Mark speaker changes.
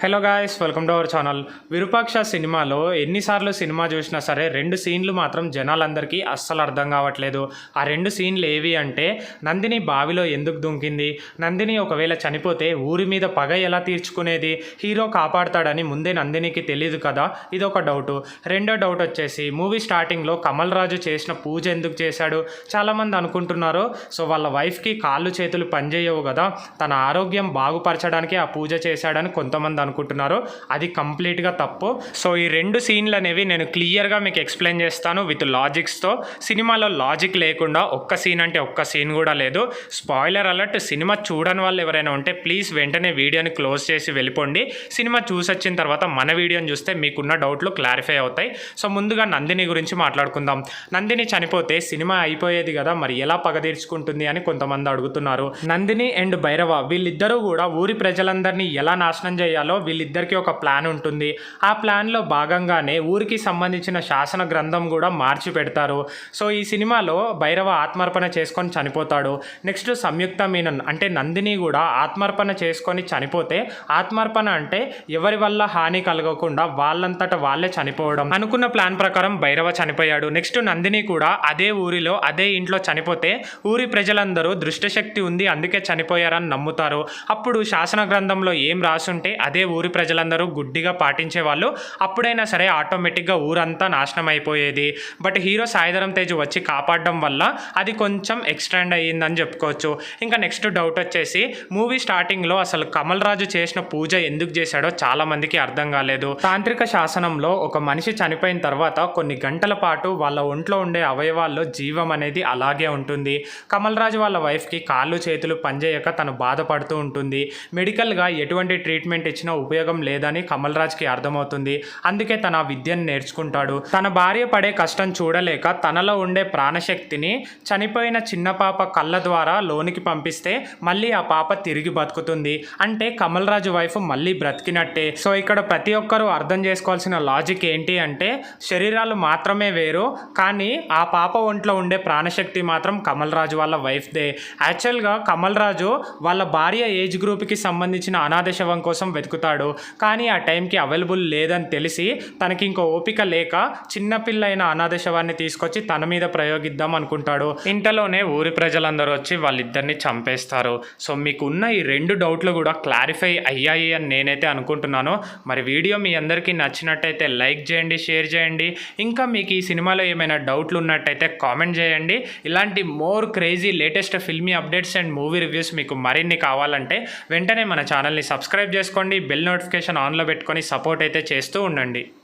Speaker 1: Hello guys, welcome to our channel. Virupaksha సినిమాలో ఎన్నిసార్లు cinema చూసినా సరే 2 సీన్లు మాత్రం జనాలందరికీ అస్సలు అర్థం కావట్లేదు. ఆ 2 సీన్లు ఏవి అంటే, నందిని బావిలో ఎందుకు దుంకింది, నందిని ఒకవేళ చనిపోతే ఊరి మీద పగ ఎలా తీర్చుకునేది, హీరో కాపాడతాడని ముందే నందినికి తెలియదు కదా, ఇదొక డౌటు. రెండో డౌట్ వచ్చేసి, మూవీ స్టార్టింగ్లో కమల్ రాజు చేసిన పూజ ఎందుకు చేశాడు. చాలామంది అనుకుంటున్నారు, సో వాళ్ళ వైఫ్కి కాళ్ళు చేతులు పనిచేయవు కదా, తన ఆరోగ్యం బాగుపరచడానికి ఆ పూజ చేశాడని కొంతమంది అనుకుంటున్నారు. అది కంప్లీట్గా తప్పు. సో ఈ 2 సీన్లు అనేవి నేను క్లియర్గా మీకు ఎక్స్ప్లెయిన్ చేస్తాను విత్ లాజిక్స్తో. సినిమాలో లాజిక్ లేకుండా ఒక్క సీన్ అంటే ఒక్క సీన్ కూడా లేదు. Spoiler alert. సినిమా చూడని వాళ్ళు ఎవరైనా ఉంటే ప్లీజ్ వెంటనే వీడియోని క్లోజ్ చేసి వెళ్ళిపోండి. సినిమా చూసొచ్చిన తర్వాత మన వీడియోని చూస్తే మీకున్న డౌట్లు క్లారిఫై అవుతాయి. సో ముందుగా నందిని గురించి మాట్లాడుకుందాం. నందిని చనిపోతే సినిమా అయిపోయేది కదా, మరి ఎలా పగ తీర్చుకుంటుంది అని కొంతమంది అడుగుతున్నారు. నందిని అండ్ భైరవ వీళ్ళిద్దరూ కూడా ఊరి ప్రజలందరినీ ఎలా నాశనం చేయాలో వీళ్ళిద్దరికీ ఒక ప్లాన్ ఉంటుంది. ఆ ప్లాన్లో భాగంగానే ఊరికి సంబంధించిన శాసన గ్రంథం కూడా మార్చి పెడతారు. సో ఈ సినిమాలో భైరవ ఆత్మార్పణ చేసుకొని చనిపోతాడు. నెక్స్ట్ సంయుక్త మీనన్ అంటే నందిని కూడా ఆత్మార్పణ చేసుకొని చనిపోతే, ఆత్మార్పణ అంటే ఎవరి వల్ల హాని కలగకుండా వాళ్ళంతట వాళ్ళే చనిపోవడం. అనుకున్న ప్లాన్ ప్రకారం భైరవ చనిపోయాడు. నెక్స్ట్ నందిని కూడా అదే ఊరిలో అదే ఇంట్లో చనిపోతే ఊరి ప్రజలందరూ దృష్టశక్తి ఉంది అందుకే చనిపోయారని నమ్ముతారు. అప్పుడు శాసన గ్రంథంలో ఏం రాసుంటే అదే ఊరి ప్రజలందరూ గుడ్డిగా పాటించేవాళ్ళు. అప్పుడైనా సరే ఆటోమేటిక్గా ఊరంతా నాశనం అయిపోయేది. బట్ హీరో సాయిధరం తేజ్ వచ్చి కాపాడడం వల్ల అది కొంచెం ఎక్స్టెండ్ అయ్యిందని చెప్పుకోవచ్చు. ఇంకా నెక్స్ట్ డౌట్ వచ్చేసి, మూవీ స్టార్టింగ్లో అసలు కమల్ రాజు చేసిన పూజ ఎందుకు చేశాడో చాలా మందికి అర్థం కాలేదు. తాంత్రిక శాసనంలో ఒక మనిషి చనిపోయిన తర్వాత కొన్ని గంటల పాటు వాళ్ళ ఒంట్లో ఉండే అవయవాల్లో జీవం అనేది అలాగే ఉంటుంది. కమల్ రాజు వాళ్ళ వైఫ్కి కాళ్ళు చేతులు పనిచేయక తను బాధపడుతూ ఉంటుంది. మెడికల్గా ఎటువంటి ట్రీట్మెంట్ ఇచ్చినా ఉపయోగం లేదని కమల్ రాజ్కి అర్థమవుతుంది. అందుకే తన విద్యను నేర్చుకుంటాడు. తన భార్య పడే కష్టం చూడలేక తనలో ఉండే ప్రాణశక్తిని చనిపోయిన చిన్న పాప కళ్ళ ద్వారా లోనికి పంపిస్తే మళ్ళీ ఆ పాప తిరిగి బతుకుతుంది. అంటే కమల్ రాజు వైఫ్ మళ్ళీ బ్రతికినట్టే. సో ఇక్కడ ప్రతి ఒక్కరూ అర్థం చేసుకోవాల్సిన లాజిక్ ఏంటి అంటే, శరీరాలు మాత్రమే వేరు, కానీ ఆ పాప ఒంట్లో ఉండే ప్రాణశక్తి మాత్రం కమల్ రాజు వాళ్ళ వైఫ్దే. యాక్చువల్గా కమల్ రాజు వాళ్ళ భార్య ఏజ్ గ్రూప్కి సంబంధించిన అనాథ శవం కోసం వెతుకుతాడు. కానీ ఆ టైంకి అవైలబుల్ లేదని తెలిసి తనకి ఇంకో ఓపిక లేక చిన్నపిల్ల అయిన అనాథ శవాన్ని తీసుకొచ్చి తన మీద ప్రయోగిద్దాం అనుకుంటాడు. ఇంతలోనే ఊరి ప్రజలందరూ వచ్చి వాళ్ళిద్దరిని చంపేస్తారు. సో మీకున్న ఈ 2 డౌట్లు కూడా క్లారిఫై అయ్యాయి అని నేనైతే అనుకుంటున్నాను. మరి వీడియో మీ అందరికీ నచ్చినట్టయితే లైక్ చేయండి, షేర్ చేయండి. ఇంకా మీకు ఈ సినిమాలో ఏమైనా డౌట్లు ఉన్నట్టయితే కామెంట్ చేయండి. ఇలాంటి more crazy latest filmy updates and movie reviews మీకు మరిన్ని కావాలంటే వెంటనే మన ఛానల్ని సబ్స్క్రైబ్ చేసుకోండి. బెల్ నోటిఫికేషన్ ఆన్లో పెట్టుకొని సపోర్ట్ అయితే చేస్తూ ఉండండి.